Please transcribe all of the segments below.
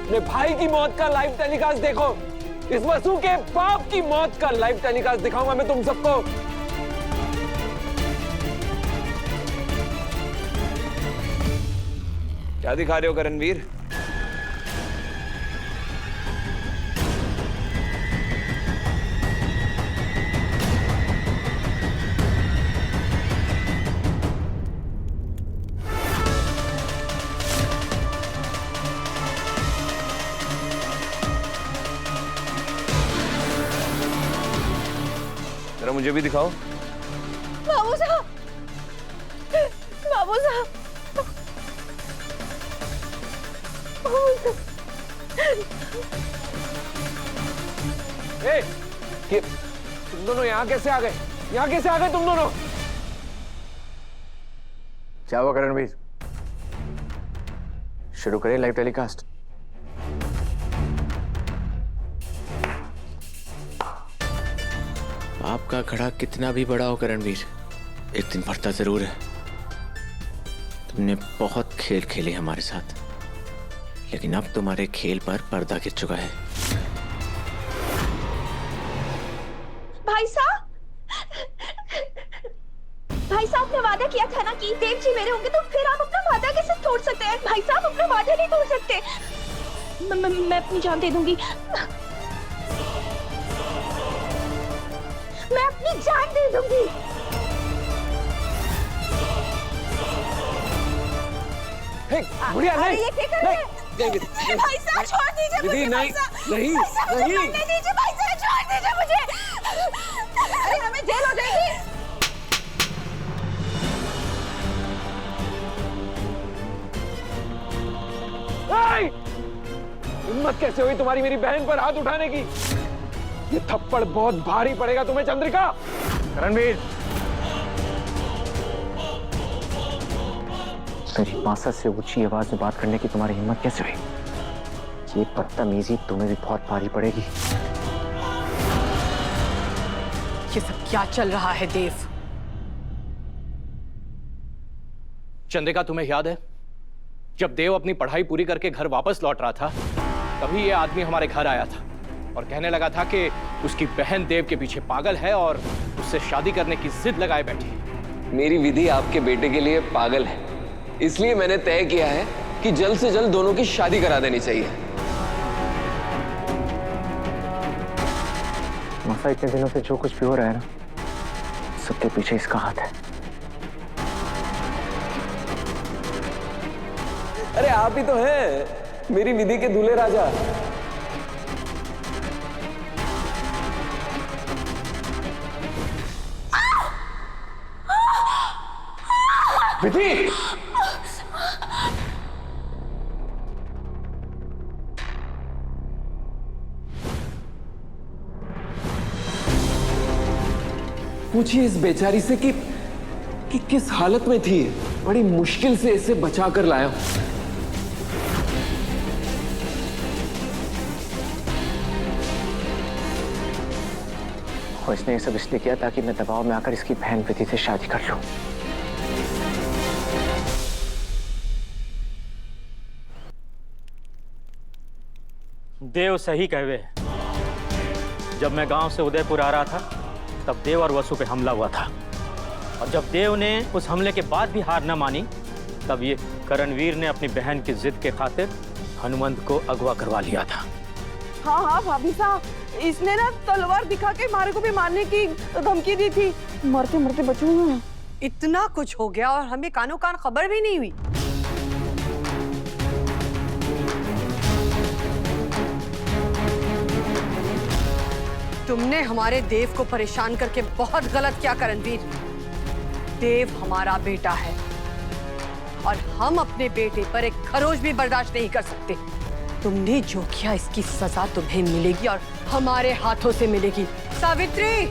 अपने भाई की मौत का लाइव टेलीकास्ट देखो। इस वसु के बाप की मौत का लाइव टेलीकास्ट दिखाऊंगा मैं तुम सबको। क्या दिखा रहे हो करणवीर? जरा मुझे भी दिखाओ। बाबू साहब, बाबू साहब, तुम दोनों यहाँ कैसे आ गए? यहाँ कैसे आ गए तुम दोनों? क्या हुआ करणवीर? शुरू करें लाइव टेलीकास्ट। आपका घड़ा कितना भी बड़ा हो करणवीर, एक दिन भरता जरूर है। तुमने बहुत खेल खेले हमारे साथ, लेकिन अब तुम्हारे खेल पर पर्दा गिर चुका है। भाई साहब, भाई साहब ने वादा किया था ना कि देव जी मेरे होंगे, तो फिर आप अपना वादा कैसे तोड़ सकते हैं? भाई साहब अपना वादा नहीं तोड़ सकते। मैं अपनी जान दे दूंगी, मैं अपनी जान दे दूंगी। बुढ़िया नहीं, ये क्या कर रहे हैं? भाई साहब छोड़ दीजिए मुझे। नहीं नहीं नहीं नहीं, मरने दीजिए भाई साहब, छोड़ दीजिए मुझे। अरे हमें जेल हो जाएगी। हिम्मत कैसे हुई तुम्हारी मेरी बहन पर हाथ उठाने की? ये थप्पड़ बहुत भारी पड़ेगा तुम्हें चंद्रिका। करणवीर, मेरी पासा से ऊंची आवाज में बात करने की तुम्हारी हिम्मत कैसे हुई? ये बदतमीजी तुम्हें भी बहुत भारी पड़ेगी। ये सब क्या चल रहा है देव? चंद्रिका, तुम्हें याद है जब देव अपनी पढ़ाई पूरी करके घर वापस लौट रहा था, तभी ये आदमी हमारे घर आया था और कहने लगा था कि उसकी बहन देव के पीछे पागल है और उससे शादी करने की जिद लगाए बैठी है। मेरी विधि आपके बेटे के लिए पागल है, इसलिए मैंने तय किया है कि जल्द से जल्द दोनों की शादी करा देनी चाहिए। मासा, इतने दिनों से जो कुछ भी हो रहा है ना, सबके पीछे इसका हाथ है। अरे आप ही तो हैं मेरी विधि के दूल्हे राजा। विधि, पूछिए इस बेचारी से कि किस हालत में थी। बड़ी मुश्किल से इसे बचा कर लाया हूं। और इसने ये सब इसलिए किया ताकि मैं दबाव में आकर इसकी बहन विधि से शादी कर लूं। देव सही कहवे। जब मैं गांव से उदयपुर आ रहा था, तब देव और वसु पे हमला हुआ था, और जब देव ने उस हमले के बाद भी हार न मानी, तब ये करणवीर ने अपनी बहन की जिद के खातिर हनुमंत को अगवा करवा लिया था। हाँ हाँ भाभी साहब, इसने ना तलवार दिखा के मारे को भी मारने की धमकी दी थी। मरते मरते बचूंगा। इतना कुछ हो गया और हमें कानो कान खबर भी नहीं हुई। तुमने हमारे देव को परेशान करके बहुत गलत किया करणवीर। देव हमारा बेटा है और हम अपने बेटे पर एक खरोच भी बर्दाश्त नहीं कर सकते। तुमने जो किया इसकी सजा तुम्हें मिलेगी और हमारे हाथों से मिलेगी। सावित्री,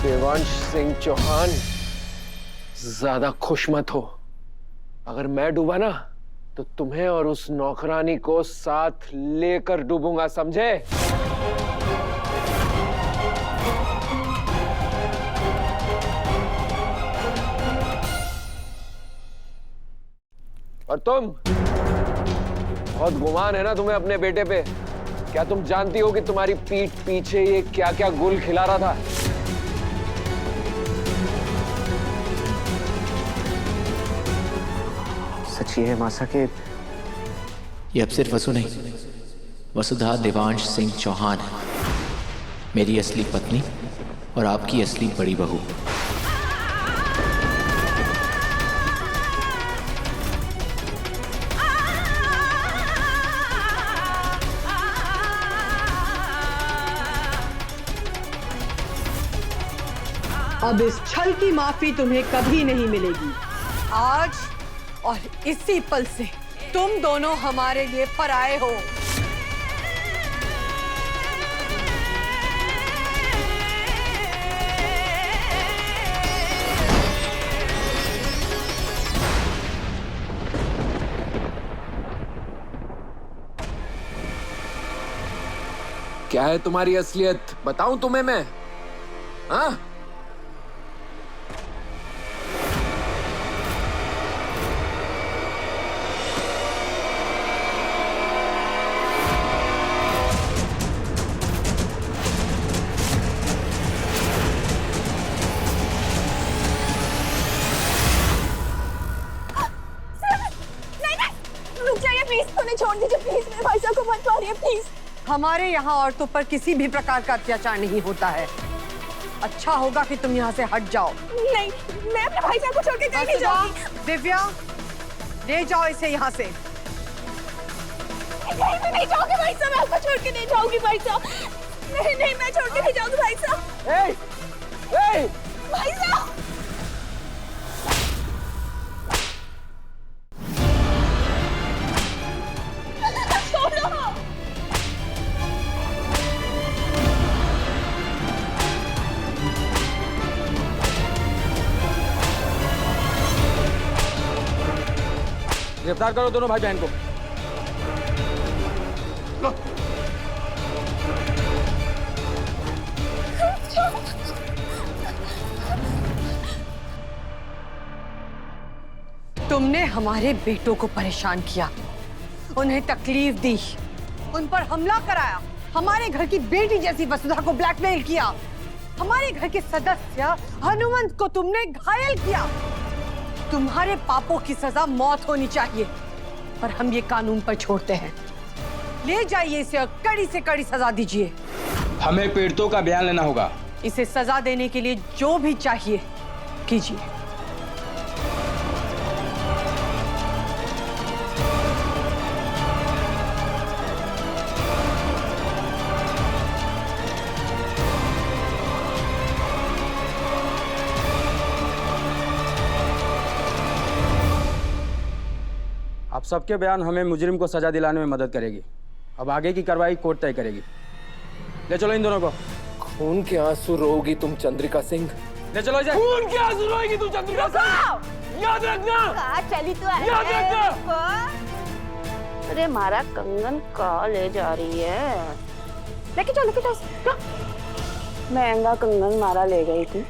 देवांश सिंह चौहान, ज्यादा खुश मत हो। अगर मैं डूबा ना, तो तुम्हें और उस नौकरानी को साथ लेकर डूबूंगा, समझे? और तुम, बहुत गुमान है ना तुम्हें अपने बेटे पे। क्या तुम जानती हो कि तुम्हारी पीठ पीछे ये क्या क्या गुल खिला रहा था? सच ये है मासा के ये अब सिर्फ वसु नहीं, वसुधा देवांश सिंह चौहान है, मेरी असली पत्नी और आपकी असली बड़ी बहू। अब इस छल की माफी तुम्हें कभी नहीं मिलेगी। आज और इसी पल से तुम दोनों हमारे लिए पराये हो। क्या है तुम्हारी असलियत, बताऊं तुम्हें मैं? हाँ, रुक जाइए प्लीज, उन्हें छोड़ दीजिए प्लीज, मेरे भाई साहब को मत मारिए प्लीज। हमारे यहाँ औरतों पर किसी भी प्रकार का अत्याचार नहीं होता है। अच्छा होगा कि तुम यहाँ से हट जाओ। नहीं, मैं अपने भाई साहब को छोड़ के कहीं नहीं जाऊंगी। दिव्या, ले जाओ इसे यहाँ से। नहीं, मैं नहीं जाऊंगी भाई साहब, मैं आपको छोड़ के नहीं जाऊंगी भाई साहब। नहीं नहीं, मैं छोड़ के नहीं जाऊंगी भाई साहब। भाई साहब, छोड़ो। गिरफ्तार करो दोनों भाई बहन को। तुमने हमारे बेटों को परेशान किया, उन्हें तकलीफ दी, उन पर हमला कराया, हमारे घर की बेटी जैसी वसुधा को ब्लैकमेल किया, हमारे घर के सदस्य हनुमंत को तुमने घायल किया। तुम्हारे पापों की सजा मौत होनी चाहिए, पर हम ये कानून पर छोड़ते हैं। ले जाइए इसे और कड़ी से कड़ी सजा दीजिए। हमें पीड़ितों का बयान लेना होगा। इसे सजा देने के लिए जो भी चाहिए कीजिए। आप सबके बयान हमें मुजरिम को सजा दिलाने में मदद करेगी। अब आगे की कार्रवाई कोर्ट तय करेगी। ले चलो इन दोनों को। खून के आंसू रोगी तुम चंद्रिका सिंह। ले चलो इसे। खून के आंसू रोगी तुम चंद्रिका सिंह, याद रखना। चली तो याद रखना। अरे मारा कंगन का ले जा रही है। लेके जाओ, महंगा कंगन मारा ले गई थी।